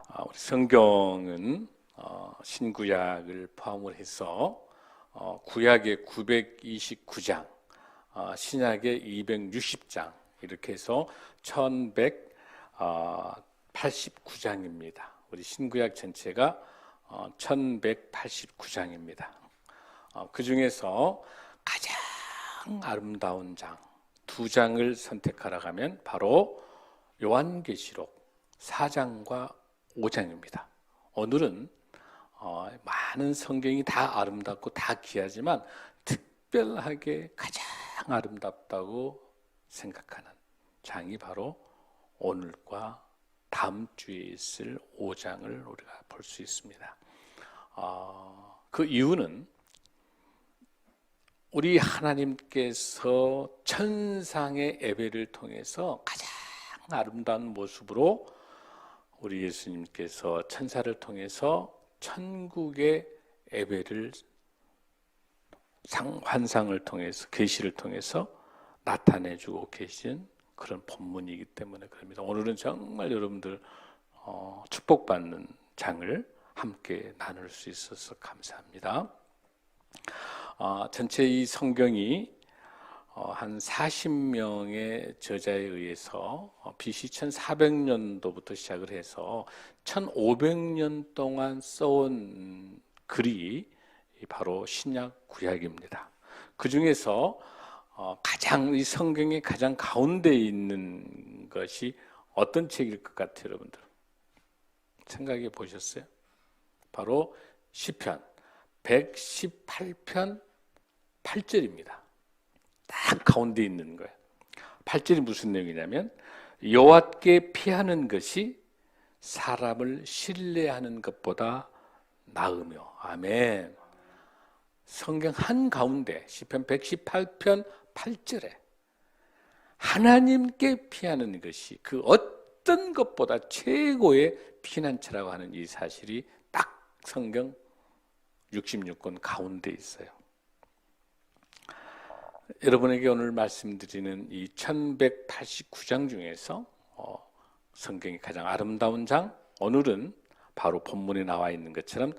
우리 성경은 신구약을 포함을 해서 구약의 929장, 신약의 260장 이렇게 해서 1189장입니다. 우리 신구약 전체가 1189장입니다. 그 중에서 가장 아름다운 장, 두 장을 선택하라고 하면 바로 요한계시록 4장과 5장입니다. 오늘은 많은 성경이 다 아름답고 다 귀하지만 특별하게 가장 아름답다고 생각하는 장이 바로 오늘과 다음 주에 있을 5장을 우리가 볼 수 있습니다. 그 이유는 우리 하나님께서 천상의 예배를 통해서 가장 아름다운 모습으로 우리 예수님께서 천사를 통해서 천국의 예배를 환상을 통해서 계시를 통해서 나타내주고 계신 그런 본문이기 때문에 그럽니다. 오늘은 정말 여러분들 축복받는 장을 함께 나눌 수 있어서 감사합니다. 전체 이 성경이 한 40명의 저자에 의해서 BC 1400년도부터 시작을 해서 1500년 동안 써온 글이 바로 신약 구약입니다. 그 중에서 가장 이 성경의 가장 가운데 있는 것이 어떤 책일 것 같아요, 여러분들? 생각해 보셨어요? 바로 시편 118편 8절입니다. 딱 가운데 있는 거예요. 8절이 무슨 내용이냐면 여호와께 피하는 것이 사람을 신뢰하는 것보다 나으며. 아멘. 성경 한가운데 시편 118편 8절에 하나님께 피하는 것이 그 어떤 것보다 최고의 피난처라고 하는 이 사실이 딱 성경 66권 가운데 있어요. 여러분에게 오늘 말씀드리는 이 1189장 중에서 성경이 가장 아름다운 장, 오늘은 바로 본문에 나와 있는 것처럼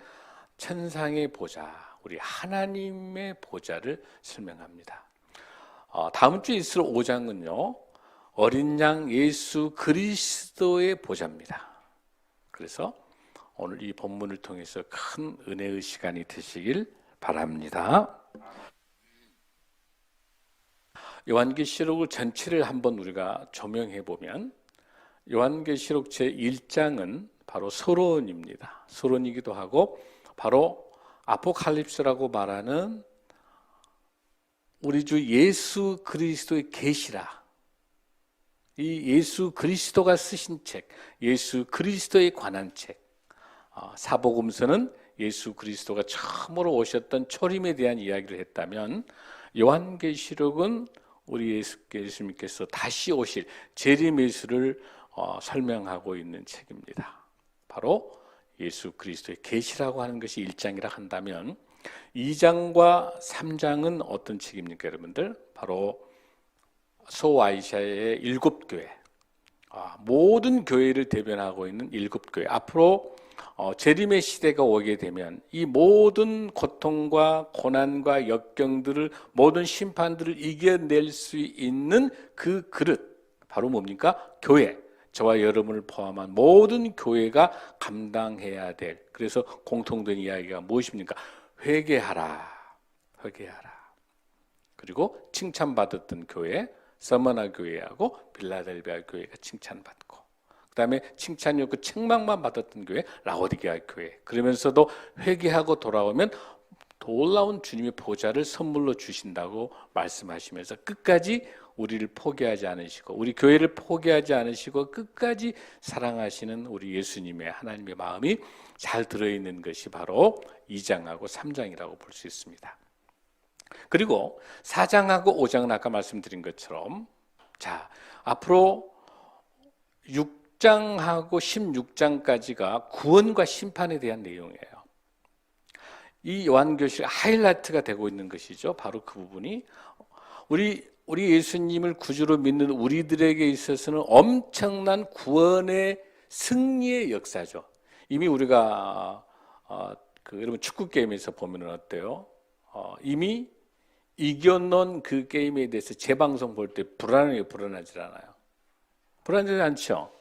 천상의 보좌, 우리 하나님의 보좌를 설명합니다. 다음 주에 있을 5장은요 어린 양 예수 그리스도의 보좌입니다. 그래서 오늘 이 본문을 통해서 큰 은혜의 시간이 되시길 바랍니다. 요한계시록 전체를 한번 우리가 조명해 보면 요한계시록 제1장은 바로 서론입니다. 서론이기도 하고 바로 아포칼립스라고 말하는 우리 주 예수 그리스도의 계시라. 이 예수 그리스도가 쓰신 책, 예수 그리스도에 관한 책. 사복음서는 예수 그리스도가 처음으로 오셨던 초림에 대한 이야기를 했다면 요한계시록은 우리 예수님께서 다시 오실 재림 예수를 설명하고 있는 책입니다. 바로 예수 그리스도의 계시라고 하는 것이 1장이라 한다면 2장과 3장은 어떤 책입니까, 여러분들? 바로 소아시아의 7교회, 모든 교회를 대변하고 있는 7교회. 앞으로 재림의 시대가 오게 되면 이 모든 고통과 고난과 역경들을, 모든 심판들을 이겨낼 수 있는 그 그릇, 바로 뭡니까? 교회. 저와 여러분을 포함한 모든 교회가 감당해야 될, 그래서 공통된 이야기가 무엇입니까? 회개하라, 회개하라. 그리고 칭찬받았던 교회, 서머나 교회하고 빌라델비아 교회가 칭찬받고, 그 다음에 칭찬이 없고 책망만 받았던 교회, 라오디게아 교회. 그러면서도 회개하고 돌아오면 놀라운 주님의 보좌를 선물로 주신다고 말씀하시면서 끝까지 우리를 포기하지 않으시고, 우리 교회를 포기하지 않으시고 끝까지 사랑하시는 우리 예수님의 하나님의 마음이 잘 들어있는 것이 바로 2장하고 3장이라고 볼 수 있습니다. 그리고 4장하고 5장은 아까 말씀드린 것처럼, 자, 앞으로 6장하고 16장까지가 구원과 심판에 대한 내용이에요. 이 요한계시록 하이라이트가 되고 있는 것이죠. 바로 그 부분이 우리 예수님을 구주로 믿는 우리들에게 있어서는 엄청난 구원의 승리의 역사죠. 이미 우리가 여러분 축구 게임에서 보면은 어때요? 이미 이겨놓은 그 게임에 대해서 재방송 볼 때 불안해요, 불안하지 않아요? 불안하지 않죠?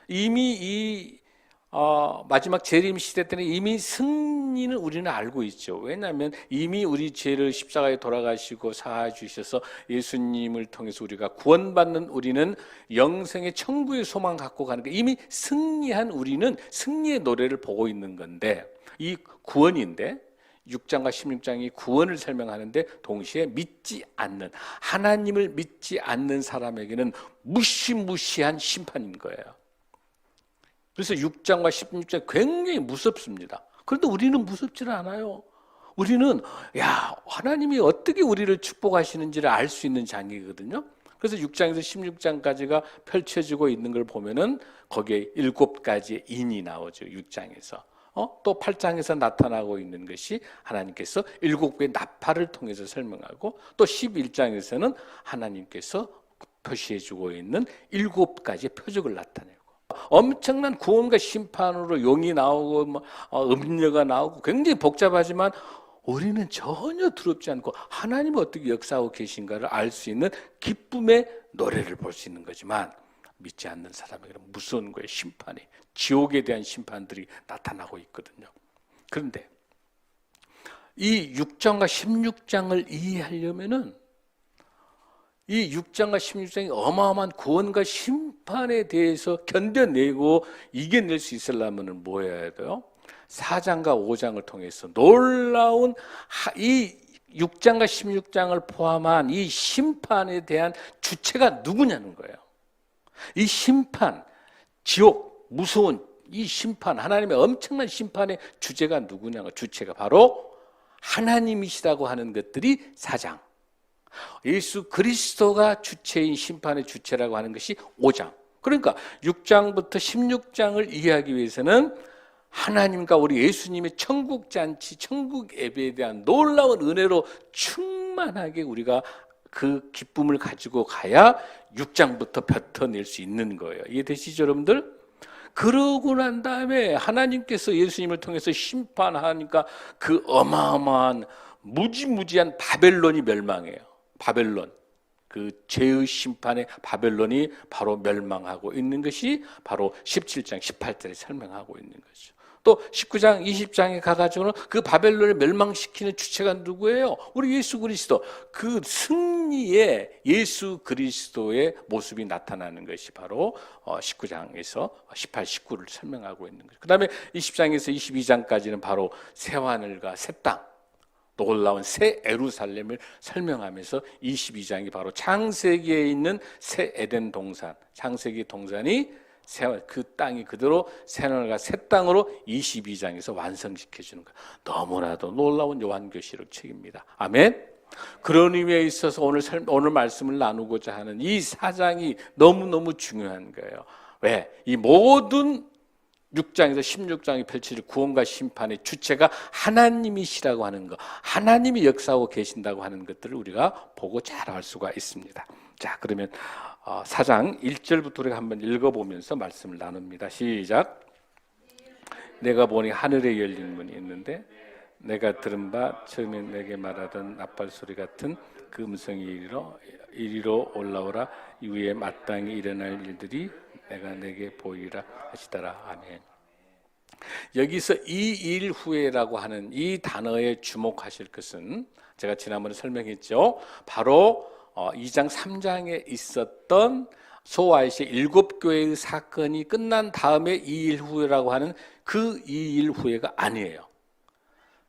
이미 마지막 재림 시대 때는 이미 승리는 우리는 알고 있죠. 왜냐하면 이미 우리 죄를 십자가에 돌아가시고 사하해 주셔서 예수님을 통해서 우리가 구원받는 우리는 영생의 천국의 소망 갖고 가는 게 이미 승리한 우리는 승리의 노래를 보고 있는 건데 이 구원인데 6장과 16장이 구원을 설명하는데 동시에 믿지 않는 하나님을 믿지 않는 사람에게는 무시무시한 심판인 거예요. 그래서 6장과 16장 굉장히 무섭습니다. 그런데 우리는 무섭지 않아요. 우리는 하나님이 어떻게 우리를 축복하시는지를 알 수 있는 장이거든요. 그래서 6장에서 16장까지가 펼쳐지고 있는 걸 보면은 거기에 7가지의 인이 나오죠. 6장에서. 또 8장에서 나타나고 있는 것이 하나님께서 7개의 나팔을 통해서 설명하고 또 11장에서는 하나님께서 표시해주고 있는 7가지의 표적을 나타내고 엄청난 구원과 심판으로 용이 나오고 음녀가 나오고 굉장히 복잡하지만 우리는 전혀 두렵지 않고 하나님이 어떻게 역사하고 계신가를 알 수 있는 기쁨의 노래를 볼 수 있는 거지만 믿지 않는 사람에게는 무서운 거예요. 심판이. 지옥에 대한 심판들이 나타나고 있거든요. 그런데 이 6장과 16장을 이해하려면은 이 6장과 16장이 어마어마한 구원과 심판에 대해서 견뎌내고 이겨낼 수 있으려면 뭐 해야 돼요? 4장과 5장을 통해서 놀라운 이 6장과 16장을 포함한 이 심판에 대한 주체가 누구냐는 거예요. 이 심판, 지옥, 무서운 이 심판, 하나님의 엄청난 심판의 주제가 누구냐가 주체가 바로 하나님이시라고 하는 것들이 4장. 예수 그리스도가 주체인 심판의 주체라고 하는 것이 5장. 그러니까 6장부터 16장을 이해하기 위해서는 하나님과 우리 예수님의 천국 잔치, 천국 예배에 대한 놀라운 은혜로 충만하게 우리가 그 기쁨을 가지고 가야 6장부터 뱉어낼 수 있는 거예요. 이해되시죠, 여러분들? 그러고 난 다음에 하나님께서 예수님을 통해서 심판하니까 그 어마어마한 무지무지한 바벨론이 멸망해요. 바벨론, 그 죄의 심판의 바벨론이 바로 멸망하고 있는 것이 바로 17장, 18절에 설명하고 있는 거죠. 또 19장, 20장에 가가지고는 그 바벨론을 멸망시키는 주체가 누구예요? 우리 예수 그리스도. 그 승리의 예수 그리스도의 모습이 나타나는 것이 바로 19장에서 18, 19를 설명하고 있는 거죠. 그 다음에 20장에서 22장까지는 바로 새하늘과 새 땅, 놀라운 새 에루살렘을 설명하면서 22장이 바로 창세기에 있는 새 에덴 동산, 창세기 동산이 그 땅이 그대로 새하늘과 새 땅으로 22장에서 완성시켜주는 거예요. 너무나도 놀라운 요한계시록 책입니다. 아멘. 그런 의미에 있어서 오늘 말씀을 나누고자 하는 이 4장이 너무너무 중요한 거예요. 왜? 이 모든 6장에서 16장이 펼쳐질 구원과 심판의 주체가 하나님이시라고 하는 것, 하나님이 역사하고 계신다고 하는 것들을 우리가 보고 잘 알 수가 있습니다. 자, 그러면 4장 1절부터 우리가 한번 읽어보면서 말씀을 나눕니다. 시작. 내가 보니 하늘에 열린 문이 있는데 내가 들은 바 처음에 내게 말하던 나팔 소리 같은 그 음성이 이리로 올라오라. 이후에 마땅히 일어날 일들이 내가 내게 보이라 하시더라. 아멘. 여기서 이 일 후에라고 하는 이 단어에 주목하실 것은 제가 지난번에 설명했죠. 바로 2장 3장에 있었던 소아시아 7교회의 사건이 끝난 다음에 이 일 후에라고 하는 그 이 일 후에가 아니에요.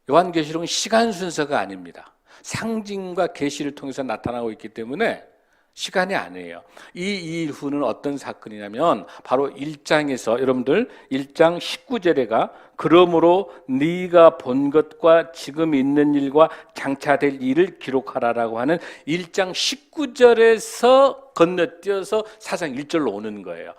요한계시록은 시간 순서가 아닙니다. 상징과 계시를 통해서 나타나고 있기 때문에 시간이 아니에요. 이 일 후는 어떤 사건이냐면 바로 1장에서 여러분들 1장 19절에가 그러므로 네가 본 것과 지금 있는 일과 장차될 일을 기록하라라고 하는 1장 19절에서 건너뛰어서 4장 1절로 오는 거예요.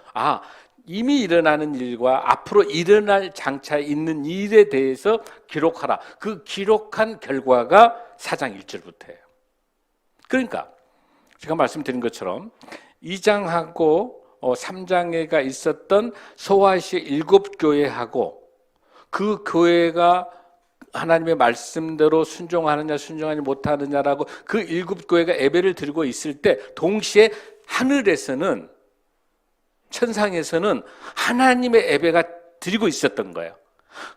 이미 일어나는 일과 앞으로 일어날 장차 있는 일에 대해서 기록하라. 그 기록한 결과가 4장 1절부터예요. 그러니까 제가 말씀드린 것처럼 2장하고 3장에가 있었던 소아시아 7교회하고 그 교회가 하나님의 말씀대로 순종하느냐 순종하지 못하느냐라고 그 7교회가 예배를 드리고 있을 때 동시에 하늘에서는 천상에서는 하나님의 예배가 드리고 있었던 거예요.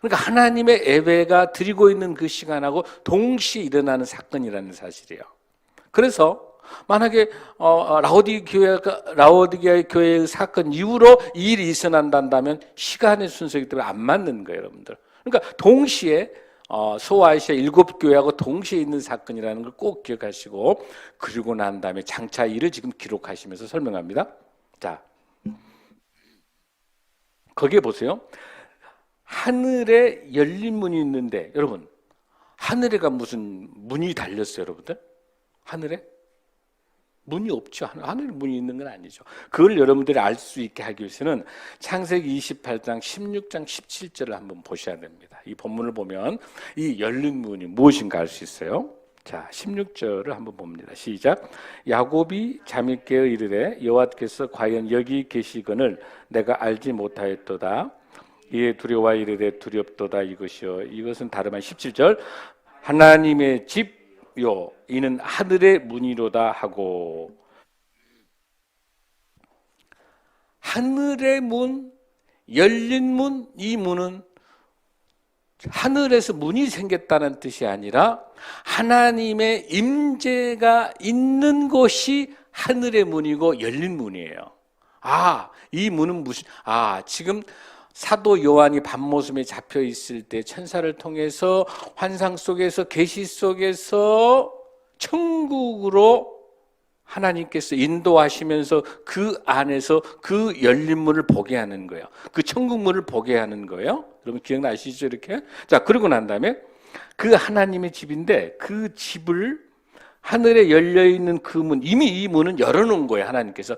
그러니까 하나님의 예배가 드리고 있는 그 시간하고 동시에 일어나는 사건이라는 사실이에요. 그래서 만약에 라오디게아 교회의 사건 이후로 이 일이 일어난다면 시간의 순서이기 때문에 안 맞는 거예요, 여러분들. 그러니까 동시에 소아시아 7교회하고 동시에 있는 사건이라는 걸 꼭 기억하시고, 그리고 난 다음에 장차 일을 지금 기록하시면서 설명합니다. 자, 거기에 보세요. 하늘에 열린 문이 있는데, 여러분, 하늘에가 무슨 문이 달렸어요, 여러분들? 하늘에? 문이 없죠. 하늘에 문이 있는 건 아니죠. 그걸 여러분들이 알 수 있게 하기 위해서는 창세기 28장 16장 17절을 한번 보셔야 됩니다. 이 본문을 보면 이 열린 문이 무엇인가 알 수 있어요. 자, 16절을 한번 봅니다. 시작. 야곱이 잠이 깨어 이르되 여호와께서 과연 여기 계시거늘 내가 알지 못하였도다. 이에 두려워 이르되 두렵도다. 이것이요. 이것은 다름 아닌 17절. 하나님의 집 요 이는 하늘의 문이로다 하고, 하늘의 문, 열린 문, 이 문은 하늘에서 문이 생겼다는 뜻이 아니라 하나님의 임재가 있는 곳이 하늘의 문이고 열린 문이에요. 이 문은 무슨, 지금 사도 요한이 밤모섬에 잡혀 있을 때 천사를 통해서 환상 속에서 계시 속에서 천국으로 하나님께서 인도하시면서 그 안에서 그 열린 문을 보게 하는 거예요. 그 천국 문을 보게 하는 거예요. 여러분 기억나시죠? 이렇게. 자, 그러고 난 다음에 그 하나님의 집인데 그 집을 하늘에 열려 있는 그 문, 이미 이 문은 열어놓은 거예요. 하나님께서.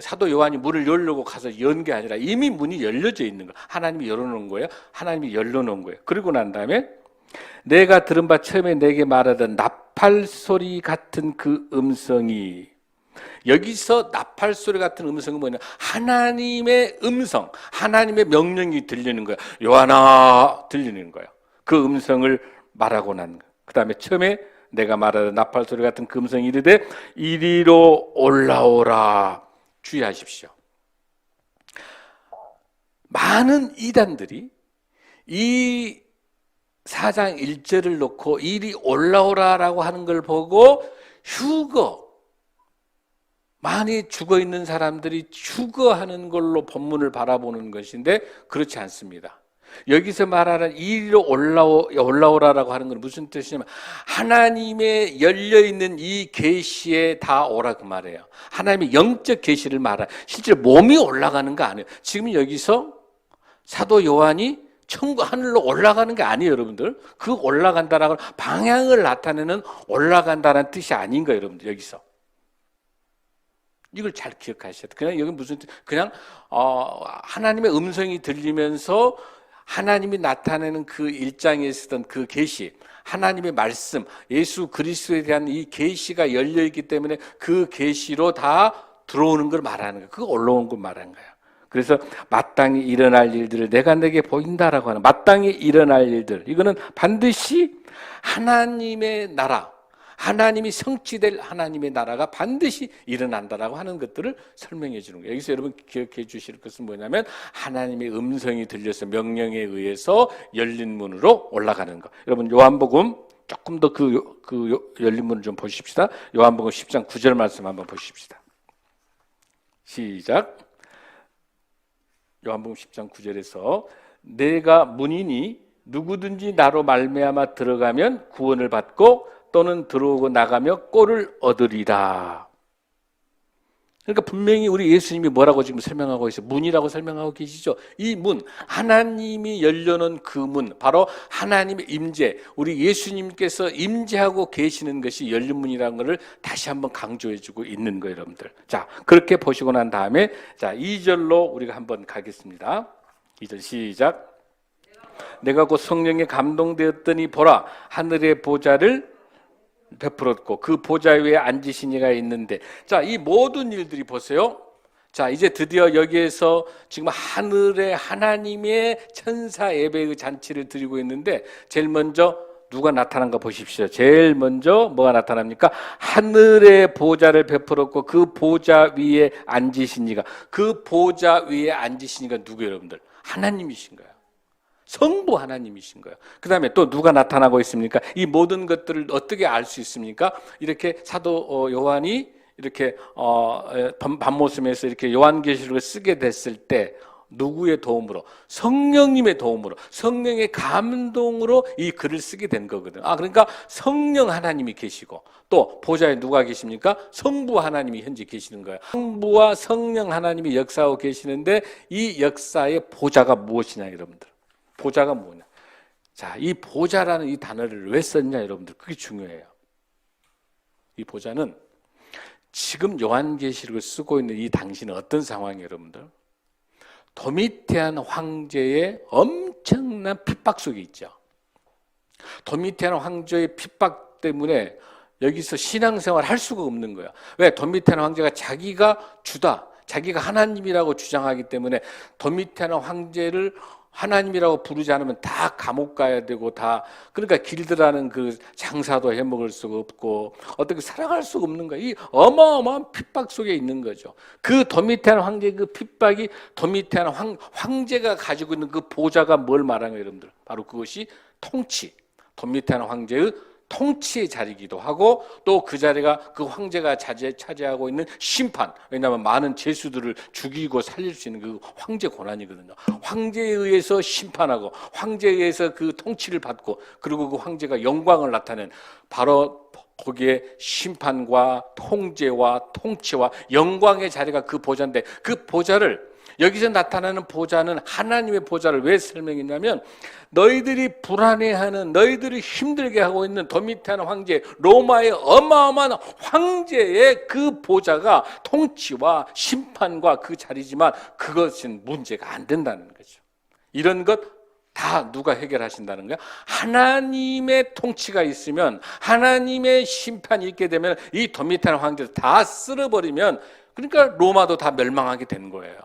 사도 요한이 문을 열려고 가서 연 게 아니라 이미 문이 열려져 있는 거예요. 하나님이 열어놓은 거예요. 하나님이 열어놓은 거예요. 그리고 난 다음에 내가 들은 바 처음에 내게 말하던 나팔 소리 같은 그 음성이, 여기서 나팔 소리 같은 음성은 뭐냐? 하나님의 음성, 하나님의 명령이 들리는 거예요. 요한아, 들리는 거예요. 그 음성을 말하고 난 거예요. 그 다음에 처음에 내가 말하던 나팔 소리 같은 그 음성이 이르되 이리로 올라오라. 주의하십시오. 많은 이단들이 이 4장 1절을 놓고 이리 올라오라라고 하는 걸 보고 많이 죽어있는 사람들이 휴거하는 걸로 본문을 바라보는 것인데 그렇지 않습니다. 여기서 말하는 이리로 올라오라라고 하는 건 무슨 뜻이냐면 하나님의 열려있는 이 계시에 다 오라 그 말이에요. 하나님의 영적 계시를 말하, 실제로 몸이 올라가는 거 아니에요. 지금 여기서 사도 요한이 천국 하늘로 올라가는 게 아니에요, 여러분들. 그 올라간다라고 방향을 나타내는 올라간다는 뜻이 아닌 거예요, 여러분들. 여기서 이걸 잘 기억하셔야 돼요. 그냥 여기 무슨 그냥 하나님의 음성이 들리면서 하나님이 나타내는 그 1장에 쓰던 그 계시, 하나님의 말씀, 예수 그리스도에 대한 이 계시가 열려 있기 때문에 그 계시로 다 들어오는 걸 말하는 거예요. 그거 올라온 걸 말하는 거예요. 그래서 마땅히 일어날 일들을 내가 내게 보인다라고 하는, 마땅히 일어날 일들, 이거는 반드시 하나님의 나라, 하나님이 성취될 하나님의 나라가 반드시 일어난다라고 하는 것들을 설명해 주는 거예요. 여기서 여러분 기억해 주실 것은 뭐냐면 하나님의 음성이 들려서 명령에 의해서 열린 문으로 올라가는 것. 여러분 요한복음 조금 더 그 열린 문을 좀 보십시다. 요한복음 10장 9절 말씀 한번 보십시다. 시작. 요한복음 10장 9절에서 내가 문이니 누구든지 나로 말미암아 들어가면 구원을 받고 또는 들어오고 나가며 꼴을 얻으리라. 그러니까 분명히 우리 예수님이 뭐라고 지금 설명하고 있어요? 문이라고 설명하고 계시죠? 이 문, 하나님이 열려놓은 그 문, 바로 하나님의 임재, 우리 예수님께서 임재하고 계시는 것이 열린 문이라는 것을 다시 한번 강조해주고 있는 거예요, 여러분들. 자, 그렇게 보시고 난 다음에 자 2절로 우리가 한번 가겠습니다. 2절 시작. 내가 곧 성령에 감동되었더니 보라, 하늘의 보좌를 베풀었고 그 보좌 위에 앉으신 이가 있는데, 자, 이 모든 일들이 보세요. 자, 이제 드디어 여기에서 지금 하늘의 하나님의 천사 예배의 잔치를 드리고 있는데 제일 먼저 누가 나타난가 보십시오. 제일 먼저 뭐가 나타납니까? 하늘의 보좌를 베풀었고 그 보좌 위에 앉으신 이가, 그 보좌 위에 앉으신 이가 누구예요, 여러분들? 하나님이신 거예요. 성부 하나님이신 거예요. 그 다음에 또 누가 나타나고 있습니까? 이 모든 것들을 어떻게 알 수 있습니까? 이렇게 사도 요한이 이렇게 밤모섬에서 이렇게 요한계시록을 쓰게 됐을 때 누구의 도움으로? 성령님의 도움으로, 성령의 감동으로 이 글을 쓰게 된 거거든요. 그러니까 성령 하나님이 계시고 또 보좌에 누가 계십니까? 성부 하나님이 현재 계시는 거예요. 성부와 성령 하나님이 역사하고 계시는데 이 역사의 보좌가 무엇이냐, 여러분들? 보좌가 뭐냐? 자, 이 보좌라는 이 단어를 왜 썼냐, 여러분들? 그게 중요해요. 이 보좌는 지금 요한계시록을 쓰고 있는 이 당시는 어떤 상황이에요, 여러분들? 도미티안 황제의 엄청난 핍박 속에 있죠. 도미티안 황제의 핍박 때문에 여기서 신앙생활을 할 수가 없는 거야. 왜? 도미티안 황제가 자기가 주다, 자기가 하나님이라고 주장하기 때문에 도미티안 황제를 하나님이라고 부르지 않으면 다 감옥 가야 되고 다, 그러니까 길드라는 그 장사도 해먹을 수가 없고 어떻게 살아갈 수가 없는 거야. 이 어마어마한 핍박 속에 있는 거죠. 그 도미티안 황제의 그 핍박이 도미티안 황제가 가지고 있는 그 보좌가 뭘 말하는 거예요, 여러분들? 바로 그것이 통치, 도미티안 황제의 통치의 자리이기도 하고 또 그 자리가 그 황제가 차지하고 있는 심판, 왜냐하면 많은 죄수들을 죽이고 살릴 수 있는 그 황제 권한이거든요. 황제에 의해서 심판하고 황제에 의해서 그 통치를 받고 그리고 그 황제가 영광을 나타낸 바로 거기에 심판과 통제와 통치와 영광의 자리가 그 보좌인데 그 보좌를 여기서 나타나는 보좌는 하나님의 보좌를 왜 설명했냐면 너희들이 불안해하는 너희들이 힘들게 하고 있는 도미티안 황제 로마의 어마어마한 황제의 그 보좌가 통치와 심판과 그 자리지만 그것은 문제가 안 된다는 거죠. 이런 것 다 누가 해결하신다는 거야? 하나님의 통치가 있으면 하나님의 심판이 있게 되면 이 도미티안 황제를 다 쓸어버리면 그러니까 로마도 다 멸망하게 되는 거예요.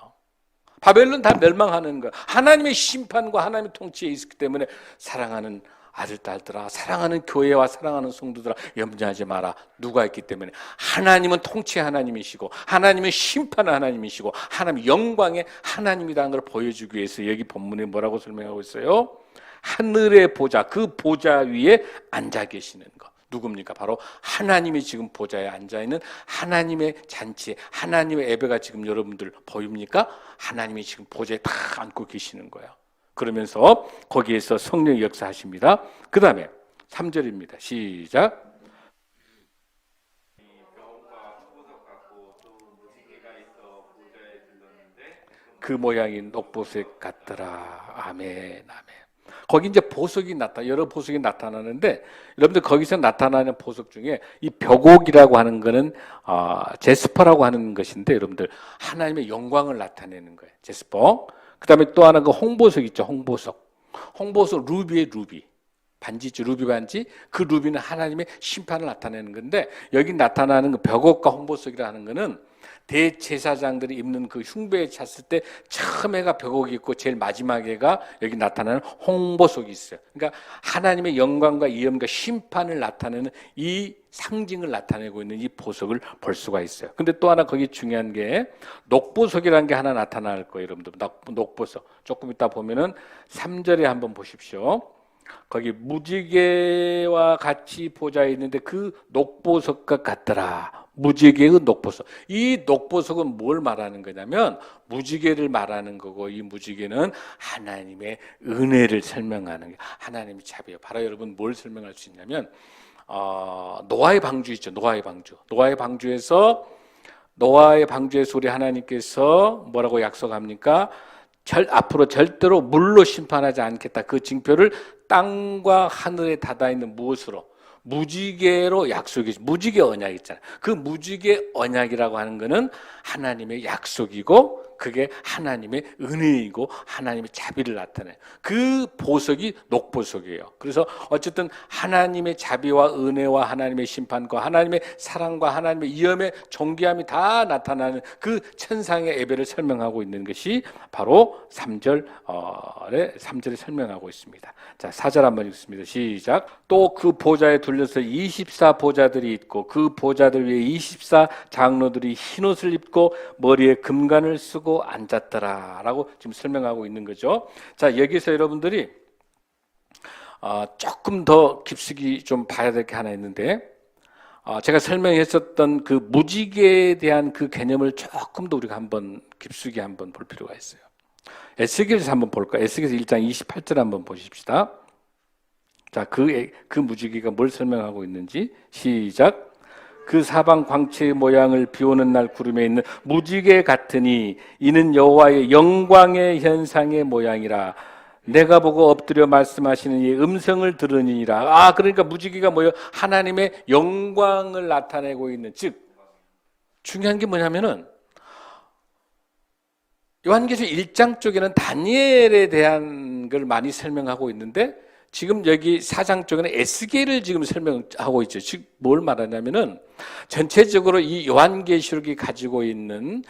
바벨론 다 멸망하는 거야. 하나님의 심판과 하나님의 통치에 있기 때문에 사랑하는 아들, 딸들아, 사랑하는 교회와 사랑하는 성도들아, 염려하지 마라. 누가 있기 때문에 하나님은 통치 하나님이시고 하나님은 심판 하나님이시고 하나님 영광의 하나님이라는 걸 보여주기 위해서 여기 본문에 뭐라고 설명하고 있어요? 하늘의 보좌, 그 보좌 위에 앉아 계시는 것. 누굽니까? 바로 하나님이 지금 보좌에 앉아있는 하나님의 잔치, 하나님의 예배가 지금 여러분들 보입니까? 하나님이 지금 보좌에 다 앉고 계시는 거예요. 그러면서 거기에서 성령이 역사하십니다. 그 다음에 3절입니다. 시작. 그 모양이 녹보색 같더라. 아멘, 아멘. 거기 이제 보석이 여러 보석이 나타나는데 여러분들 거기서 나타나는 보석 중에 이 벽옥이라고 하는 거는 제스퍼라고 하는 것인데 여러분들 하나님의 영광을 나타내는 거예요. 제스퍼. 그다음에 또 하나 그 홍보석 있죠. 홍보석. 홍보석 루비의 루비. 반지 있죠. 루비 반지. 그 루비는 하나님의 심판을 나타내는 건데 여기 나타나는 그 벽옥과 홍보석이라는 거는 대제사장들이 입는 그 흉배에 찼을 때 처음에가 벽옥이 있고 제일 마지막에가 여기 나타나는 홍보석이 있어요. 그러니까 하나님의 영광과 위엄과 심판을 나타내는 이 상징을 나타내고 있는 이 보석을 볼 수가 있어요. 근데 또 하나 거기 중요한 게 녹보석이라는 게 하나 나타날 거예요. 여러분들 녹보석. 조금 이따 보면은 3절에 한번 보십시오. 거기 무지개와 같이 보좌에 있는데 그 녹보석과 같더라. 무지개의 녹보석. 이 녹보석은 뭘 말하는 거냐면 무지개를 말하는 거고 이 무지개는 하나님의 은혜를 설명하는 게 하나님의 자비예요. 바로 여러분 뭘 설명할 수 있냐면 노아의 방주 있죠. 노아의 방주. 노아의 방주에서 우리 하나님께서 뭐라고 약속합니까? 앞으로 절대로 물로 심판하지 않겠다. 그 징표를 땅과 하늘에 닿아 있는 무엇으로? 무지개로 약속이, 무지개 언약 있잖아요. 그 무지개 언약이라고 하는 것은 하나님의 약속이고 그게 하나님의 은혜이고 하나님의 자비를 나타내요. 그 보석이 녹보석이에요. 그래서 어쨌든 하나님의 자비와 은혜와 하나님의 심판과 하나님의 사랑과 하나님의 위엄의 존귀함이 다 나타나는 그 천상의 예배를 설명하고 있는 것이 바로 3절에 설명하고 있습니다. 자, 4절 한번 읽습니다. 시작. 또 그 보좌에 둘러서 24 보좌들이 있고 그 보좌들 위에 24 장로들이 흰옷을 입고 머리에 금관을 쓰고 앉았더라 라고 지금 설명하고 있는 거죠. 자, 여기서 여러분들이 조금 더 깊숙이 좀 봐야 될 게 하나 있는데, 제가 설명했었던 그 무지개에 대한 그 개념을 조금 더 우리가 한번 깊숙이 한번 볼 필요가 있어요. 에스겔에서 한번 볼까요? 에스겔에서 1장 28절 한번 보십시다. 자, 그 무지개가 뭘 설명하고 있는지 시작. 그 사방 광채의 모양을 비오는 날 구름에 있는 무지개 같으니 이는 여호와의 영광의 현상의 모양이라. 내가 보고 엎드려 말씀하시는 이 음성을 들으니라. 그러니까 무지개가 뭐예요? 하나님의 영광을 나타내고 있는, 즉 중요한 게 뭐냐면은 요한계시록 1장 쪽에는 다니엘에 대한 걸 많이 설명하고 있는데 지금 여기 4장 쪽에는 에스겔을 지금 설명하고 있죠. 즉 뭘 말하냐면은 전체적으로 이 요한계시록이 가지고 있는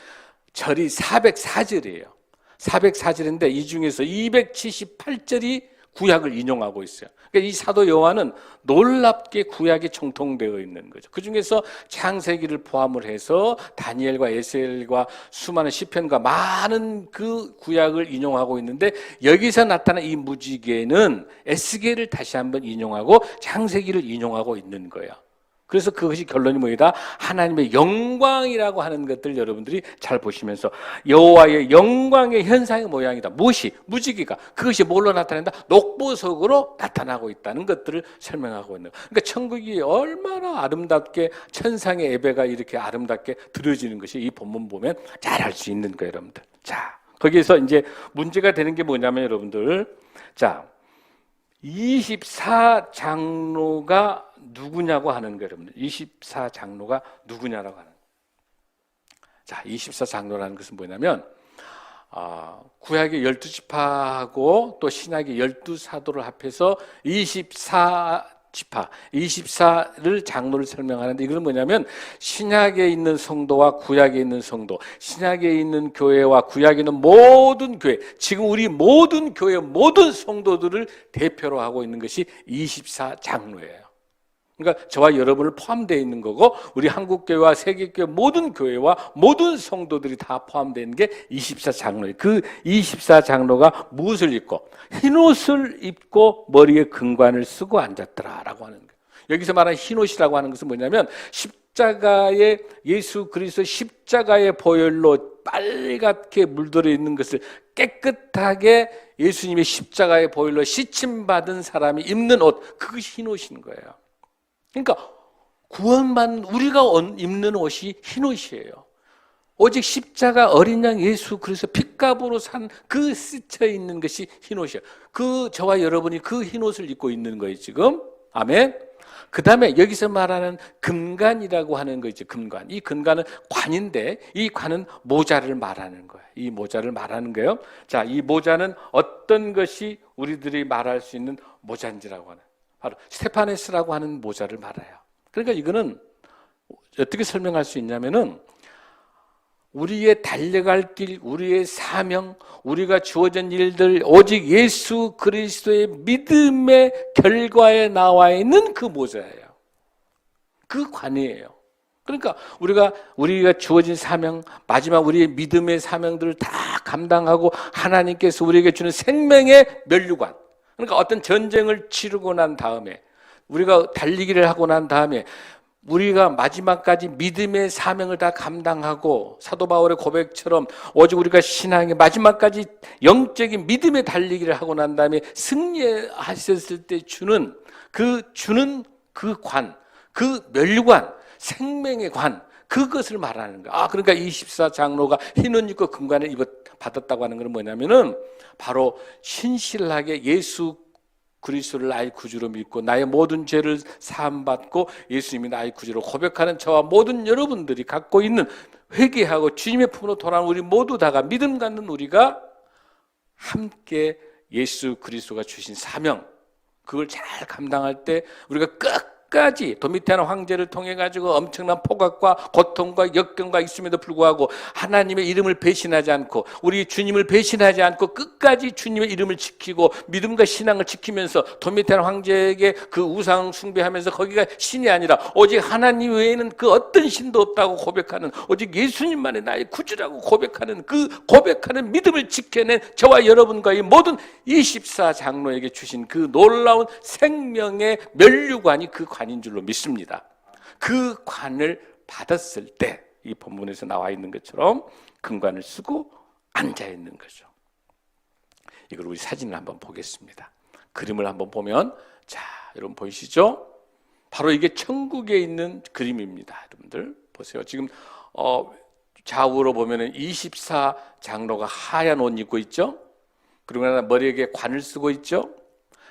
절이 404절이에요. 404절인데 이 중에서 278절이 구약을 인용하고 있어요. 그러니까 이 사도 요한은 놀랍게 구약에 정통되어 있는 거죠. 그 중에서 창세기를 포함을 해서 다니엘과 에스겔과 수많은 시편과 많은 그 구약을 인용하고 있는데 여기서 나타난 이 무지개는 에스겔을 다시 한번 인용하고 창세기를 인용하고 있는 거예요. 그래서 그것이 결론이 뭐이다? 하나님의 영광이라고 하는 것들 여러분들이 잘 보시면서 여호와의 영광의 현상의 모양이다. 무엇이? 무지개가. 그것이 뭘로 나타낸다? 녹보석으로 나타나고 있다는 것들을 설명하고 있는 거예요. 그러니까 천국이 얼마나 아름답게 천상의 예배가 이렇게 아름답게 드려지는 것이 이 본문 보면 잘 알 수 있는 거예요, 여러분들. 자, 거기에서 이제 문제가 되는 게 뭐냐면 여러분들, 자, 24장로가 누구냐고 하는 거예요, 여러분들. 24장로가 누구냐라고 하는. 자, 24장로라는 것은 뭐냐면 구약의 12지파하고 또 신약의 12사도를 합해서 24지파, 24를 장로를 설명하는데 이건 뭐냐면 신약에 있는 성도와 구약에 있는 성도, 신약에 있는 교회와 구약에 있는 모든 교회, 지금 우리 모든 교회 모든 성도들을 대표로 하고 있는 것이 24장로예요. 그러니까 저와 여러분을 포함되어 있는 거고 우리 한국교회와 세계교회 모든 교회와 모든 성도들이 다 포함되어 있는 게 24장로예요. 그 24장로가 무엇을 입고? 흰옷을 입고 머리에 금관을 쓰고 앉았더라라고 하는 거예요. 여기서 말하는 흰옷이라고 하는 것은 뭐냐면 십자가에 예수 그리스도 십자가의 보혈로 빨갛게 물들어 있는 것을 깨끗하게 예수님의 십자가의 보혈로 씻김받은 사람이 입는 옷, 그것이 흰옷인 거예요. 그러니까 구원받는 우리가 입는 옷이 흰옷이에요. 오직 십자가 어린 양 예수 그리스도 핏값으로 산 그 스쳐 있는 것이 흰옷이에요. 그 저와 여러분이 그 흰옷을 입고 있는 거예요 지금. 아멘. 그 다음에 여기서 말하는 금관이라고 하는 거 있죠. 금관. 이 금관은 관인데 이 관은 모자를 말하는 거예요. 이 모자를 말하는 거예요. 자, 이 모자는 어떤 것이 우리들이 말할 수 있는 모자인지라고 하는, 바로 스테파네스라고 하는 모자를 말해요. 그러니까 이거는 어떻게 설명할 수 있냐면은 우리의 달려갈 길, 우리의 사명, 우리가 주어진 일들, 오직 예수 그리스도의 믿음의 결과에 나와 있는 그 모자예요. 그 관이에요. 그러니까 우리가 주어진 사명, 마지막 우리의 믿음의 사명들을 다 감당하고 하나님께서 우리에게 주는 생명의 면류관. 그러니까 어떤 전쟁을 치르고 난 다음에 우리가 달리기를 하고 난 다음에 우리가 마지막까지 믿음의 사명을 다 감당하고 사도 바울의 고백처럼 오직 우리가 신앙의 마지막까지 영적인 믿음의 달리기를 하고 난 다음에 승리하셨을 때 주는 그 관, 그 면류관, 생명의 관, 그것을 말하는 거야. 그러니까 24장로가 흰옷 입고 금관을 받았다고 하는 건 뭐냐면은 바로 신실하게 예수 그리스도를 나의 구주로 믿고 나의 모든 죄를 사함받고 예수님이 나의 구주로 고백하는 저와 모든 여러분들이 갖고 있는 회개하고 주님의 품으로 돌아온 우리 모두 다가 믿음 갖는 우리가 함께 예수 그리스도가 주신 사명, 그걸 잘 감당할 때 우리가 끝까지 도미티안 황제를 통해 가지고 엄청난 포각과 고통과 역경과 있음에도 불구하고 하나님의 이름을 배신하지 않고 우리 주님을 배신하지 않고 끝까지 주님의 이름을 지키고 믿음과 신앙을 지키면서 도미티안 황제에게 그 우상 숭배하면서 거기가 신이 아니라 오직 하나님 외에는 그 어떤 신도 없다고 고백하는, 오직 예수님만이 나의 구주라고 고백하는 그 고백하는 믿음을 지켜낸 저와 여러분과 이 모든 24 장로에게 주신 그 놀라운 생명의 면류관이 그 관인 줄로 믿습니다. 그 관을 받았을 때 이 본문에서 나와 있는 것처럼 금관을 쓰고 앉아 있는 거죠. 이걸 우리 사진을 한번 보겠습니다. 그림을 한번 보면, 자, 여러분 보이시죠? 바로 이게 천국에 있는 그림입니다. 여러분들 보세요. 지금 좌우로 보면은 24 장로가 하얀 옷 입고 있죠. 그리고 머리에 관을 쓰고 있죠.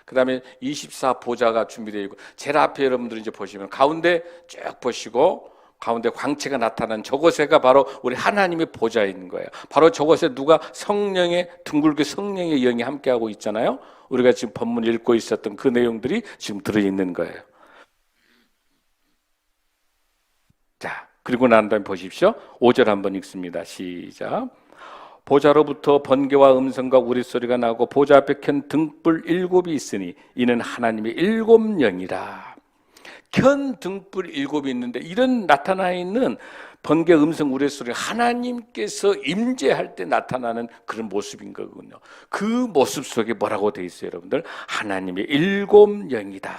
그 다음에 24 보좌가 준비되어 있고, 제일 앞에 여러분들 이제 보시면 가운데 쭉 보시고 가운데 광채가 나타난 저곳에가 바로 우리 하나님의 보좌인 거예요. 바로 저곳에 누가 성령의, 둥글게 성령의 영이 함께하고 있잖아요. 우리가 지금 본문 읽고 있었던 그 내용들이 지금 들어있는 거예요. 자, 그리고 난 다음에 보십시오. 5절 한번 읽습니다. 시작. 보좌로부터 번개와 음성과 우레소리가 나고 보좌 앞에 켠 등불 7이 있으니 이는 하나님의 7영이라. 켠 등불 7이 있는데 이런 나타나 있는 번개, 음성, 우레소리, 하나님께서 임재할 때 나타나는 그런 모습인 거군요. 그 모습 속에 뭐라고 돼 있어요, 여러분들? 하나님의 7영이다.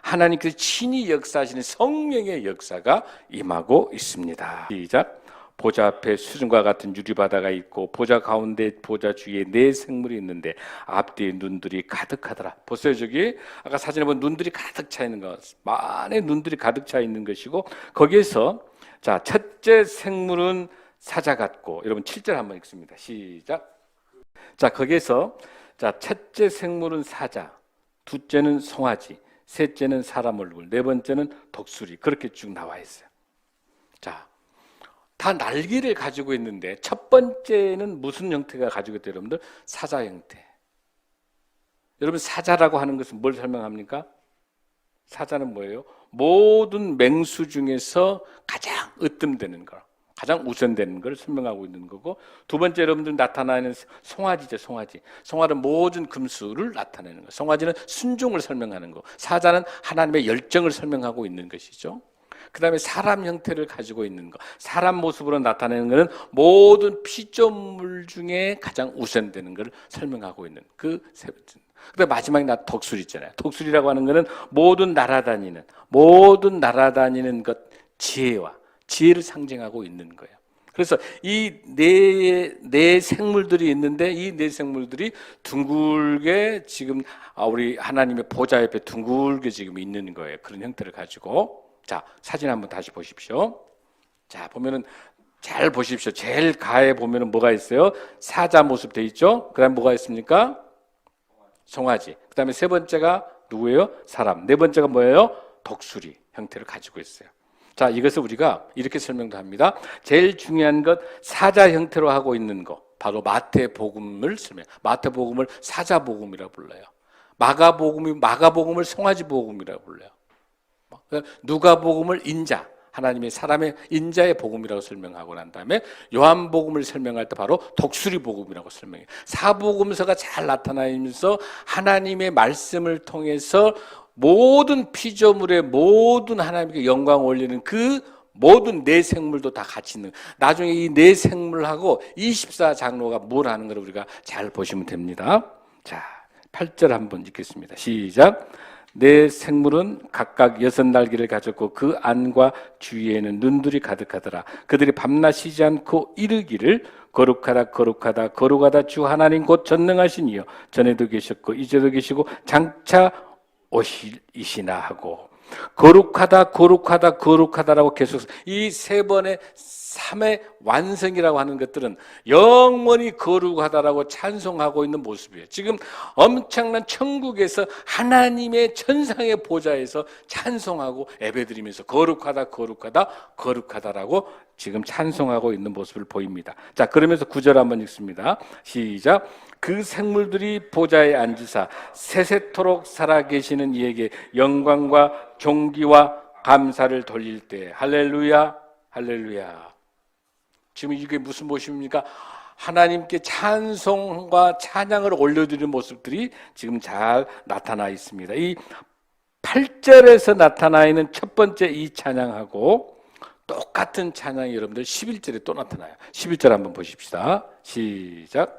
하나님께서 친히 역사하시는 성령의 역사가 임하고 있습니다. 시작. 보좌 앞에 수증과 같은 유리바다가 있고 보좌 가운데 보좌 주위에 4 생물이 있는데 앞뒤에 눈들이 가득하더라. 보세요, 저기 아까 사진에 보면 눈들이 가득 차 있는 것, 많은 눈들이 가득 차 있는 것이고, 거기에서 자, 첫째 생물은 사자 같고, 여러분 7절 한번 읽습니다. 시작. 자, 거기에서 자, 첫째 생물은 사자, 둘째는 송아지, 셋째는 사람 얼굴, 네 번째는 독수리, 그렇게 쭉 나와 있어요. 자, 다 날개를 가지고 있는데 첫 번째는 무슨 형태가 가지고 있대요, 여러분들? 사자 형태. 여러분, 사자라고 하는 것은 뭘 설명합니까? 사자는 뭐예요? 모든 맹수 중에서 가장 으뜸되는 거, 가장 우선되는 걸 설명하고 있는 거고, 두 번째 여러분들 나타나는 송아지죠, 송아지. 송아는 모든 금수를 나타내는 거. 송아지는 순종을 설명하는 거. 사자는 하나님의 열정을 설명하고 있는 것이죠. 그 다음에 사람 형태를 가지고 있는 것, 사람 모습으로 나타내는 것은 모든 피조물 중에 가장 우선되는 것을 설명하고 있는 그 세 번째. 그 다음에 마지막에 독수리 있잖아요. 독수리라고 하는 것은 모든 날아다니는 것, 지혜를 상징하고 있는 거예요. 그래서 이 네 생물들이 있는데 이 네 생물들이 둥글게 지금 우리 하나님의 보좌 옆에 둥글게 지금 있는 거예요. 그런 형태를 가지고. 자, 사진 한번 다시 보십시오. 자, 보면은 잘 보십시오. 제일 가에 보면은 뭐가 있어요? 사자 모습 돼 있죠? 그 다음에 뭐가 있습니까? 송아지. 그 다음에 세 번째가 누구예요? 사람. 네 번째가 뭐예요? 독수리 형태를 가지고 있어요. 자, 이것을 우리가 이렇게 설명도 합니다. 제일 중요한 것, 사자 형태로 하고 있는 거, 바로 마태복음을 설명. 마태복음을 사자복음이라고 불러요. 마가복음을 송아지복음이라고 불러요. 누가복음을 인자, 하나님의 사람의 인자의 복음이라고 설명하고 난 다음에 요한복음을 설명할 때 바로 독수리복음이라고 설명해요. 사복음서가 잘 나타나면서 하나님의 말씀을 통해서 모든 피조물의 모든 하나님께 영광을 올리는 그 모든 네 생물도 다 같이 있는, 나중에 이 네 생물하고 24 장로가 뭘 하는 걸 우리가 잘 보시면 됩니다. 자, 8절 한번 읽겠습니다. 시작. 네 생물은 각각 6날개를 가졌고 그 안과 주위에는 눈들이 가득하더라. 그들이 밤낮 쉬지 않고 이르기를 거룩하다 거룩하다 거룩하다 주 하나님 곧 전능하신 이여 전에도 계셨고 이제도 계시고 장차 오시리시나 하고, 거룩하다, 거룩하다, 거룩하다라고 계속 이 세 번의 삼의 완성이라고 하는 것들은 영원히 거룩하다라고 찬송하고 있는 모습이에요. 지금 엄청난 천국에서 하나님의 천상의 보좌에서 찬송하고 예배드리면서 거룩하다, 거룩하다, 거룩하다라고 지금 찬송하고 있는 모습을 보입니다. 자, 그러면서 9절 한번 읽습니다. 시작. 그 생물들이 보좌에 앉으사 세세토록 살아계시는 이에게 영광과 존귀와 감사를 돌릴 때 할렐루야, 할렐루야. 지금 이게 무슨 모습입니까? 하나님께 찬송과 찬양을 올려드리는 모습들이 지금 잘 나타나 있습니다. 이 8절에서 나타나 있는 첫 번째 이 찬양하고 똑같은 찬양이 여러분들 11절에 또 나타나요. 11절 한번 보십시다. 시작.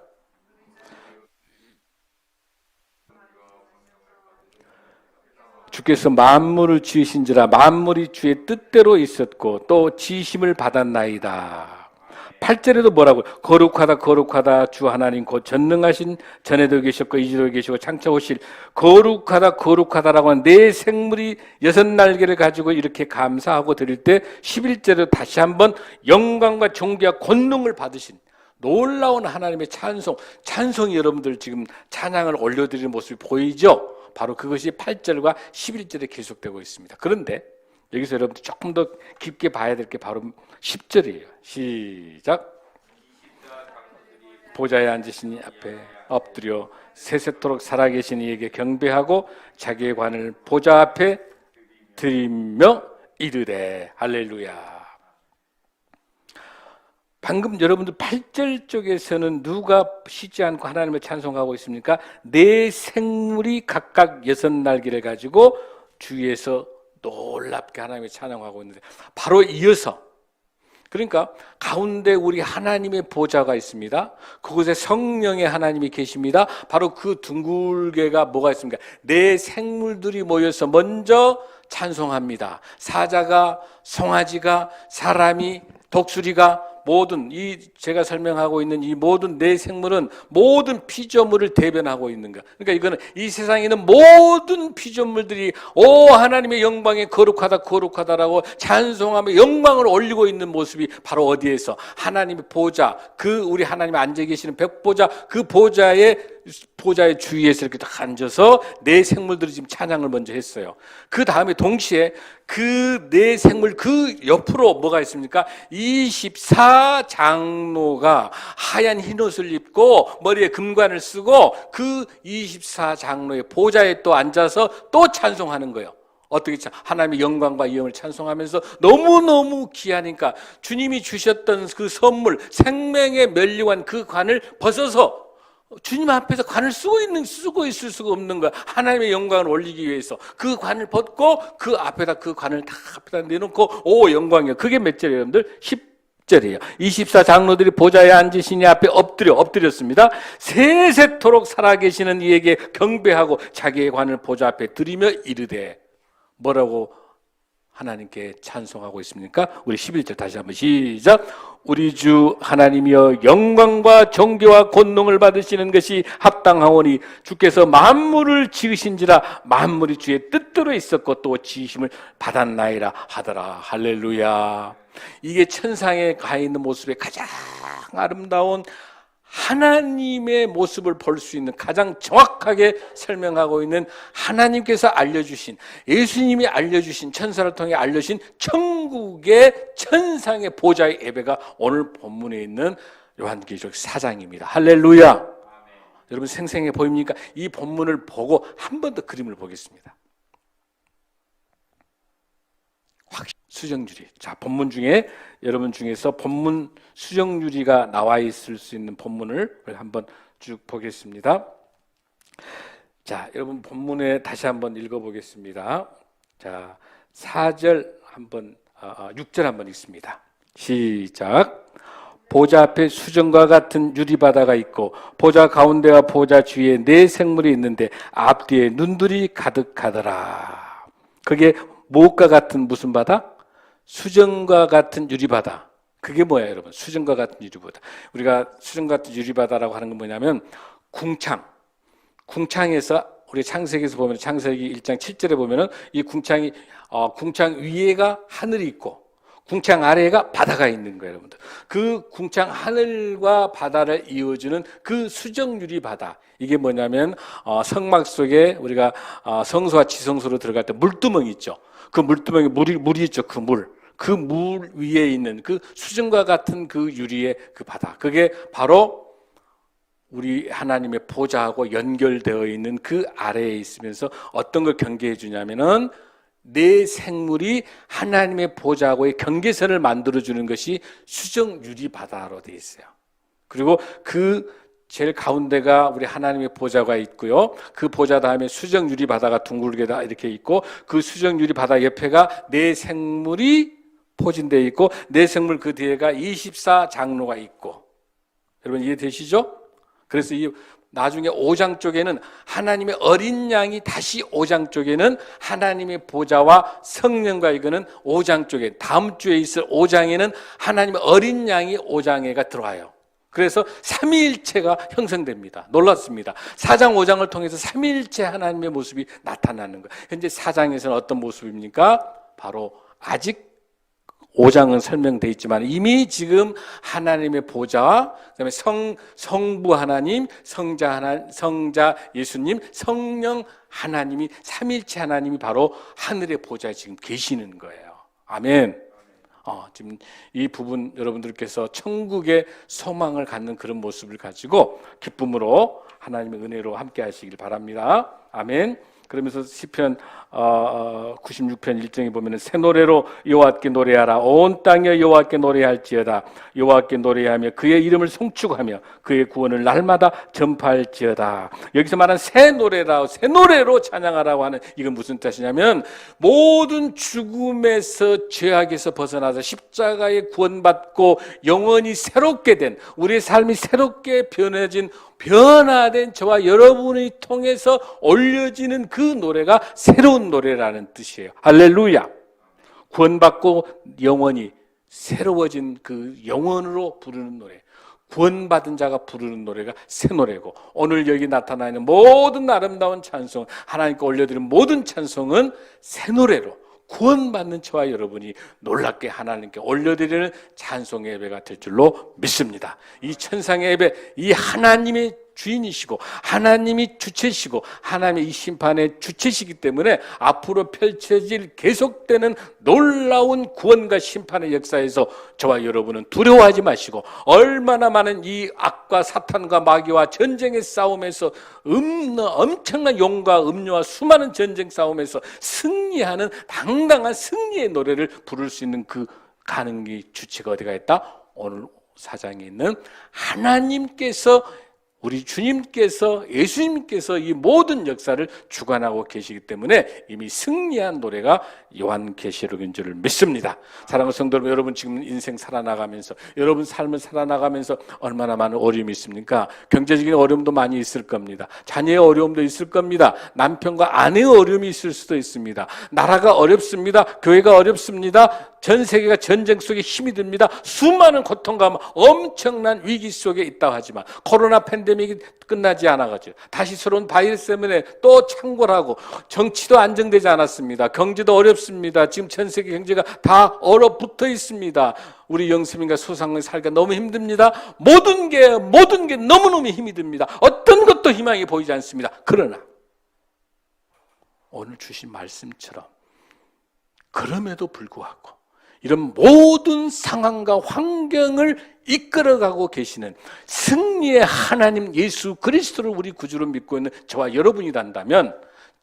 주께서 만물을 지으신지라 만물이 주의 뜻대로 있었고 또 지심을 받았나이다. 8절에도 뭐라고요? 거룩하다, 거룩하다, 주 하나님 곧 전능하신 전에도 계셨고 이제도 계시고 장차 오실 거룩하다, 거룩하다라고 하는 네 생물이 6날개를 가지고 이렇게 감사하고 드릴 때 11절에도 다시 한번 영광과 존귀와 권능을 받으신 놀라운 하나님의 찬송이 여러분들 지금 찬양을 올려드리는 모습이 보이죠? 바로 그것이 8절과 11절에 계속되고 있습니다. 그런데 여기서 여러분들 조금 더 깊게 봐야 될 게 바로 10절이에요. 시작. 보좌에 앉으신 이 앞에 엎드려 세세토록 살아계신 이에게 경배하고 자기의 관을 보좌 앞에 드리며 이르되 할렐루야. 방금 여러분들 8절 쪽에서는 누가 쉬지 않고 하나님을 찬송하고 있습니까? 네 생물이 각각 6날개를 가지고 주위에서 놀랍게 하나님을 찬양하고 있는데 바로 이어서 그러니까 가운데 우리 하나님의 보좌가 있습니다. 그곳에 성령의 하나님이 계십니다. 바로 그 둥글게가 뭐가 있습니까? 네 생물들이 모여서 먼저 찬송합니다. 사자가, 송아지가, 사람이, 독수리가 모든 이 제가 설명하고 있는 이 모든 네 생물은 모든 피조물을 대변하고 있는 거야. 그러니까 이거는 이 세상에 있는 모든 피조물들이 오 하나님의 영광에 거룩하다 거룩하다라고 찬송하며 영광을 올리고 있는 모습이 바로 어디에서 하나님의 보좌 그 우리 하나님 앉아 계시는 백보좌 그 보좌의 주위에서 이렇게 딱 앉아서 네 생물들이 지금 찬양을 먼저 했어요. 그 다음에 동시에 그 네 생물 그 옆으로 뭐가 있습니까? 24장로가 하얀 흰옷을 입고 머리에 금관을 쓰고 그 24장로의 보좌에 또 앉아서 또 찬송하는 거예요. 어떻게 하나님의 영광과 위엄을 찬송하면서 너무너무 귀하니까 주님이 주셨던 그 선물 생명의 면류관 그 관을 벗어서 주님 앞에서 관을 쓰고 있을 수가 없는 거야. 하나님의 영광을 올리기 위해서 그 관을 벗고 그 앞에다 그 관을 다 앞에다 내놓고 오 영광이야. 그게 몇 절이에요, 여러분들? 10절이에요. 24장로들이 보좌에 앉으시니 앞에 엎드렸습니다. 세세토록 살아계시는 이에게 경배하고 자기의 관을 보좌 앞에 드리며 이르되 뭐라고 하나님께 찬송하고 있습니까? 우리 11절 다시 한번 시작. 우리 주 하나님이여 영광과 존귀와 권능을 받으시는 것이 합당하오니 주께서 만물을 지으신지라 만물이 주의 뜻대로 있었고 또 지으심을 받았나이라 하더라. 할렐루야. 이게 천상에 가 있는 모습의 가장 아름다운 하나님의 모습을 볼 수 있는 가장 정확하게 설명하고 있는 하나님께서 알려주신 예수님이 알려주신 천사를 통해 알려주신 천국의 천상의 보좌의 예배가 오늘 본문에 있는 요한계시록 4장입니다. 할렐루야. 아멘. 여러분 생생해 보입니까? 이 본문을 보고 한 번 더 그림을 보겠습니다. 수정유리. 자, 본문 중에 여러분 중에서 본문 수정유리가 나와 있을 수 있는 본문을 한번 쭉 보겠습니다. 자, 여러분 본문에 다시 한번 읽어보겠습니다. 자, 4절 한번 6절 한번 읽습니다. 시작. 보좌 앞에 수정과 같은 유리바다가 있고 보좌 가운데와 보좌 주위에 네 생물이 있는데 앞뒤에 눈들이 가득하더라. 그게 무엇과 같은 무슨 바다? 수정과 같은 유리바다. 그게 뭐야 여러분? 수정과 같은 유리바다. 우리가 수정 같은 유리바다라고 하는 건 뭐냐면 궁창에서 우리 창세기에서 보면 창세기 1장 7절에 보면은 이 궁창이 궁창 위에가 하늘이 있고 궁창 아래가 바다가 있는 거예요, 여러분들. 그 궁창 하늘과 바다를 이어주는 그 수정유리 바다. 이게 뭐냐면 성막 속에 우리가 성소와 지성소로 들어갈 때 물두멍이 있죠. 그 물두멍에 물이 있죠. 그 물 위에 있는 그 수정과 같은 그 유리의 그 바다. 그게 바로 우리 하나님의 보좌하고 연결되어 있는 그 아래에 있으면서 어떤 걸 경계해 주냐면은 내 생물이 하나님의 보좌하고의 경계선을 만들어주는 것이 수정 유리 바다로 되어 있어요. 그리고 그 제일 가운데가 우리 하나님의 보좌가 있고요. 그 보좌 다음에 수정 유리 바다가 둥글게 다 이렇게 있고 그 수정 유리 바다 옆에가 내 생물이 포진되어 있고 내 생물 그 뒤에가 24장로가 있고 여러분 이해되시죠? 그래서 이 나중에 5장 쪽에는 하나님의 어린 양이 다시 5장 쪽에는 하나님의 보좌와 성령과 이거는 5장 쪽에 다음 주에 있을 5장에는 하나님의 어린 양이 5장에가 들어와요. 그래서 삼위일체가 형성됩니다. 놀랐습니다. 4장 5장을 통해서 삼위일체 하나님의 모습이 나타나는 거예요. 현재 4장에서는 어떤 모습입니까? 바로 아직 5장은 설명되어 있지만 이미 지금 하나님의 보좌와 그다음에 성부 하나님, 성자 예수님, 성령 하나님이 삼위일체 하나님이 바로 하늘의 보좌에 지금 계시는 거예요. 아멘. 지금 이 부분 여러분들께서 천국의 소망을 갖는 그런 모습을 가지고 기쁨으로 하나님의 은혜로 함께 하시길 바랍니다. 아멘. 그러면서 시편 96편 1장에 보면 새 노래로 여호와께 노래하라 온 땅에 여호와께 노래할지어다 여호와께 노래하며 그의 이름을 송축하며 그의 구원을 날마다 전파할지어다. 여기서 말하는 새 노래로 찬양하라고 하는 이건 무슨 뜻이냐면 모든 죽음에서 죄악에서 벗어나서 십자가에 구원받고 영원히 새롭게 된 우리의 삶이 새롭게 변화된 저와 여러분이 통해서 올려지는 그 노래가 새로운 노래라는 뜻이에요. 할렐루야. 구원받고 영원히 새로워진 그 영원으로 부르는 노래, 구원받은 자가 부르는 노래가 새 노래고 오늘 여기 나타나 있는 모든 아름다운 찬송, 하나님께 올려드리는 모든 찬송은 새 노래로 구원받는 저와 여러분이 놀랍게 하나님께 올려드리는 찬송의 예배가 될 줄로 믿습니다. 이 천상의 예배, 이 하나님의 주인이시고 하나님이 주체시고 하나님의 이 심판의 주체시기 때문에 앞으로 펼쳐질 계속되는 놀라운 구원과 심판의 역사에서 저와 여러분은 두려워하지 마시고 얼마나 많은 이 악과 사탄과 마귀와 전쟁의 싸움에서 엄청난 용과 음료와 수많은 전쟁 싸움에서 승리하는 당당한 승리의 노래를 부를 수 있는 그 가능이 주체가 어디가 있다? 오늘 사장에 있는 하나님께서 우리 주님께서 예수님께서 이 모든 역사를 주관하고 계시기 때문에 이미 승리한 노래가 요한계시록인 줄을 믿습니다. 사랑하는 성도 여러분, 여러분 지금 인생 살아나가면서 여러분 삶을 살아나가면서 얼마나 많은 어려움이 있습니까? 경제적인 어려움도 많이 있을 겁니다. 자녀의 어려움도 있을 겁니다. 남편과 아내의 어려움이 있을 수도 있습니다. 나라가 어렵습니다. 교회가 어렵습니다. 전 세계가 전쟁 속에 힘이 듭니다. 수많은 고통과 엄청난 위기 속에 있다고 하지만 코로나 팬데믹이 끝나지 않아가지고 다시 새로운 바이러스 때문에 또 창궐하고 정치도 안정되지 않았습니다. 경제도 어렵습니다. 지금 전 세계 경제가 다 얼어붙어 있습니다. 우리 영수민과 소상을 살기가 너무 힘듭니다. 모든 게 너무너무 힘이 듭니다. 어떤 것도 희망이 보이지 않습니다. 그러나 오늘 주신 말씀처럼 그럼에도 불구하고 이런 모든 상황과 환경을 이끌어가고 계시는 승리의 하나님 예수 그리스도를 우리 구주로 믿고 있는 저와 여러분이란다면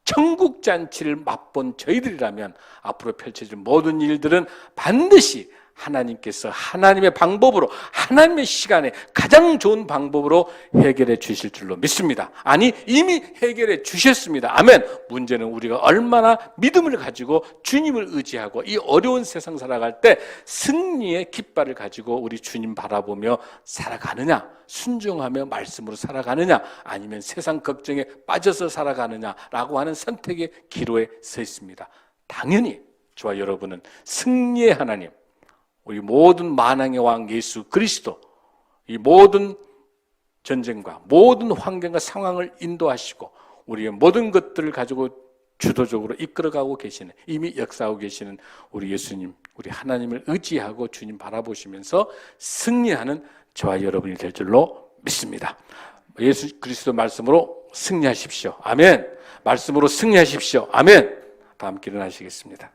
천국 잔치를 맛본 저희들이라면 앞으로 펼쳐질 모든 일들은 반드시 하나님께서 하나님의 방법으로 하나님의 시간에 가장 좋은 방법으로 해결해 주실 줄로 믿습니다. 아니 이미 해결해 주셨습니다. 아멘. 문제는 우리가 얼마나 믿음을 가지고 주님을 의지하고 이 어려운 세상 살아갈 때 승리의 깃발을 가지고 우리 주님 바라보며 살아가느냐, 순종하며 말씀으로 살아가느냐, 아니면 세상 걱정에 빠져서 살아가느냐라고 하는 선택의 기로에 서 있습니다. 당연히 저와 여러분은 승리의 하나님, 우리 모든 만왕의 왕 예수 그리스도, 이 모든 전쟁과 모든 환경과 상황을 인도하시고 우리의 모든 것들을 가지고 주도적으로 이끌어가고 계시는, 이미 역사하고 계시는 우리 예수님, 우리 하나님을 의지하고 주님 바라보시면서 승리하는 저와 여러분이 될 줄로 믿습니다. 예수 그리스도 말씀으로 승리하십시오. 아멘. 말씀으로 승리하십시오. 아멘. 다 함께 일어나시겠습니다.